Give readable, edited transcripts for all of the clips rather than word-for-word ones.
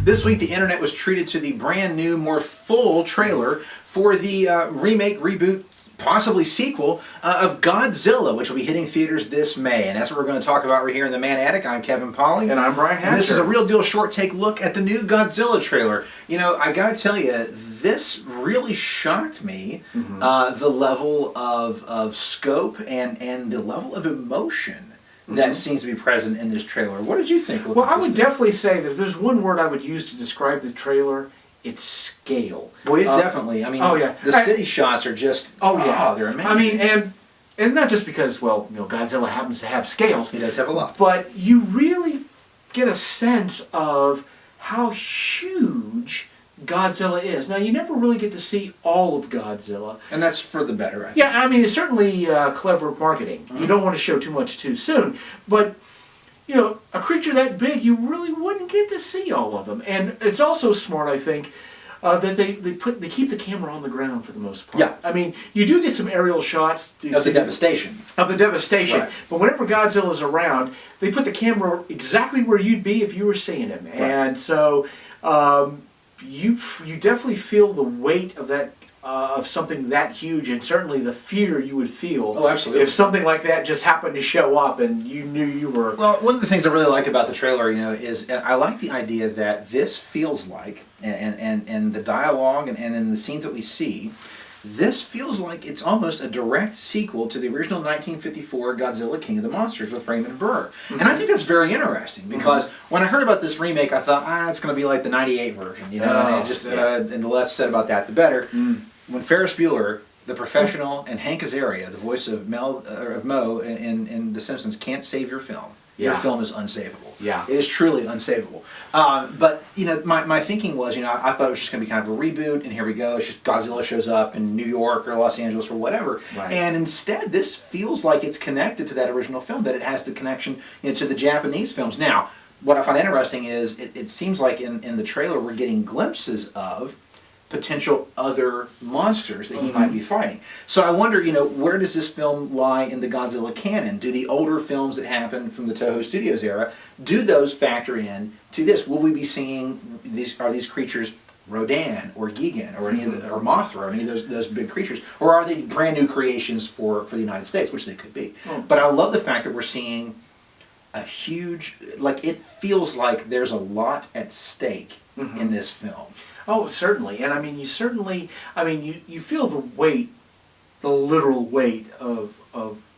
This week, the internet was treated to the brand new, more full trailer for the remake, reboot, possibly sequel of Godzilla, which will be hitting theaters this May. And that's what we're going to talk about right here in the Man Attic. I'm Kevin Polly. And I'm Brian Hatcher. And this is a real deal short take look at the new Godzilla trailer. You know, I got to tell you, this really shocked me, the level of scope and the level of emotion that seems to be present in this trailer. What did you think? Well, I would definitely say that if there's one word I would use to describe the trailer, it's scale. Well, it definitely. I mean, the city shots are just, they're amazing. I mean, and not just because, well, you know, Godzilla happens to have scales. He does have a lot. But you really get a sense of how huge Godzilla is. Now, you never really get to see all of Godzilla. And that's for the better, I think. Yeah, I mean, it's certainly clever marketing. You don't want to show too much too soon. But, you know, a creature that big, you really wouldn't get to see all of them. And it's also smart, I think, that they keep the camera on the ground for the most part. Yeah. I mean, you do get some aerial shots. Of the devastation. Of the devastation. Right. But whenever Godzilla's around, they put the camera exactly where you'd be if you were seeing him. Right. And so you definitely feel the weight of that of something that huge, and certainly the fear you would feel if something like that just happened to show up and you knew you were... Well, one of the things I really like about the trailer, you know, is I like the idea that this feels like, and the dialogue and in the scenes that we see, this feels like it's almost a direct sequel to the original 1954 Godzilla King of the Monsters with Raymond Burr. And I think that's very interesting because when I heard about this remake, I thought, it's going to be like the 98 version, you know, and the less said about that, the better. When Ferris Bueller, the professional, and Hank Azaria, the voice of Mo in The Simpsons, can't save your film, your film is unsavable. Yeah. It is truly unsavable. But, you know, my thinking was, you know, I thought it was just going to be kind of a reboot, and here we go. It's just Godzilla shows up in New York or Los Angeles or whatever. Right. And instead, this feels like it's connected to that original film, that it has the connection, you know, to the Japanese films. Now, what I find interesting is it seems like in the trailer we're getting glimpses of potential other monsters that he might be fighting. So I wonder, you know, where does this film lie in the Godzilla canon? Do the older films that happened from the Toho Studios era, do those factor in to this? Will we be seeing these creatures Rodan or Gigan or any of or Mothra or any of those big creatures, or are they brand new creations for the United States, which they could be? But I love the fact that we're seeing a huge, like, it feels like there's a lot at stake in this film. Oh, certainly. And I mean, you feel the weight, the literal weight of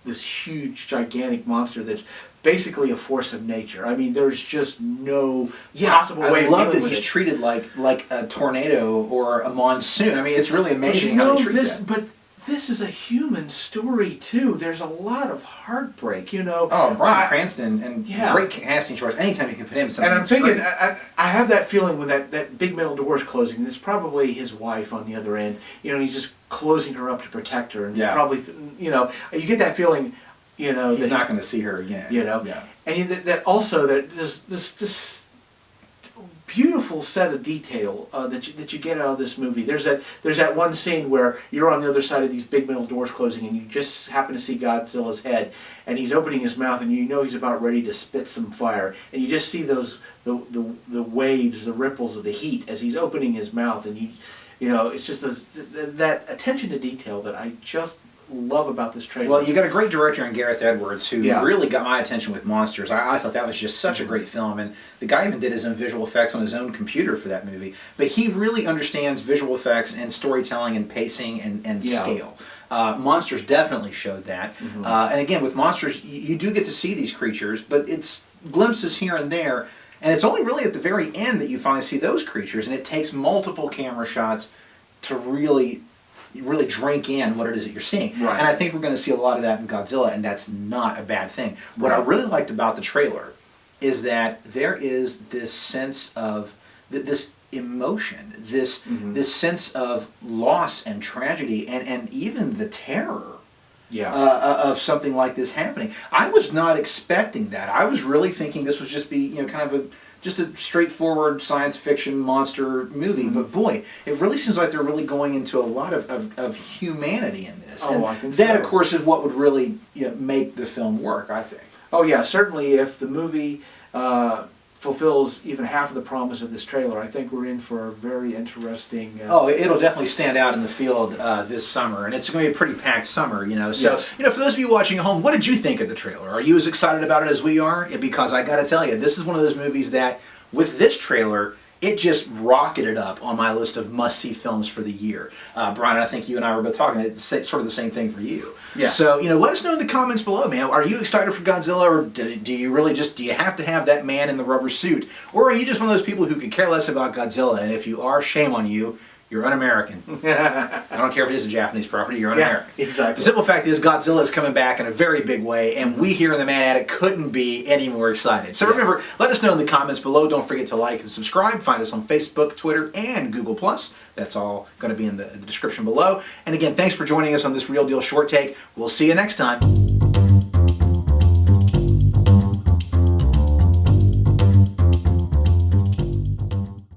this huge, gigantic monster that's basically a force of nature. I mean, there's just no possible way of dealing with it. I love that he's treated like a tornado or a monsoon. I mean, it's really amazing how they treat that. But this is a human story, too. There's a lot of heartbreak, you know. Oh, Bryan Cranston, and great casting choice. Anytime you can put him in something. And I'm thinking, I have that feeling when that big metal door is closing, and it's probably his wife on the other end. You know, he's just closing her up to protect her. And probably, you know, you get that feeling, you know. He's not going to see her again. You know. Yeah. And that also, this beautiful set of detail that you get out of this movie. There's that one scene where you're on the other side of these big metal doors closing, and you just happen to see Godzilla's head, and he's opening his mouth, and you know he's about ready to spit some fire, and you just see the waves, the ripples of the heat as he's opening his mouth, and you know it's just that attention to detail that I just love about this trailer. Well, you got a great director in Gareth Edwards who really got my attention with Monsters. I thought that was just such a great film, and the guy even did his own visual effects on his own computer for that movie. But he really understands visual effects and storytelling and pacing and scale. Monsters definitely showed that. And again, with Monsters, you do get to see these creatures, but it's glimpses here and there, and it's only really at the very end that you finally see those creatures, and it takes multiple camera shots to really drink in what it is that you're seeing. Right. And I think we're going to see a lot of that in Godzilla, and that's not a bad thing. What I really liked about the trailer is that there is this sense of, this emotion, this sense of loss and tragedy, and even the terror of something like this happening. I was not expecting that. I was really thinking this would just be, you know, kind of just a straightforward science fiction monster movie, but boy, it really seems like they're really going into a lot of humanity in this. Oh, and I think that, so. of course, is what would really make the film work, I think. Oh yeah, certainly if the movie fulfills even half of the promise of this trailer, I think we're in for a very interesting. Oh, it'll definitely stand out in the field this summer, and it's going to be a pretty packed summer, you know. So, Yes. you know, for those of you watching at home, what did you think of the trailer? Are you as excited about it as we are? Because I got to tell you, this is one of those movies that, with this trailer, it just rocketed up on my list of must-see films for the year. Brian, I think you and I were both talking. It's sort of the same thing for you. Yes. So, you know, let us know in the comments below, man. Are you excited for Godzilla, or do you really just, do you have to have that man in the rubber suit? Or are you just one of those people who could care less about Godzilla, and if you are, shame on you. You're un-American. I don't care if it is a Japanese property, you're un-American. Yeah, exactly. The simple fact is Godzilla is coming back in a very big way, and we here in the Man Attic couldn't be any more excited. So remember, let us know in the comments below. Don't forget to like and subscribe. Find us on Facebook, Twitter, and Google+. That's all going to be in the description below. And again, thanks for joining us on this Real Deal Short Take. We'll see you next time.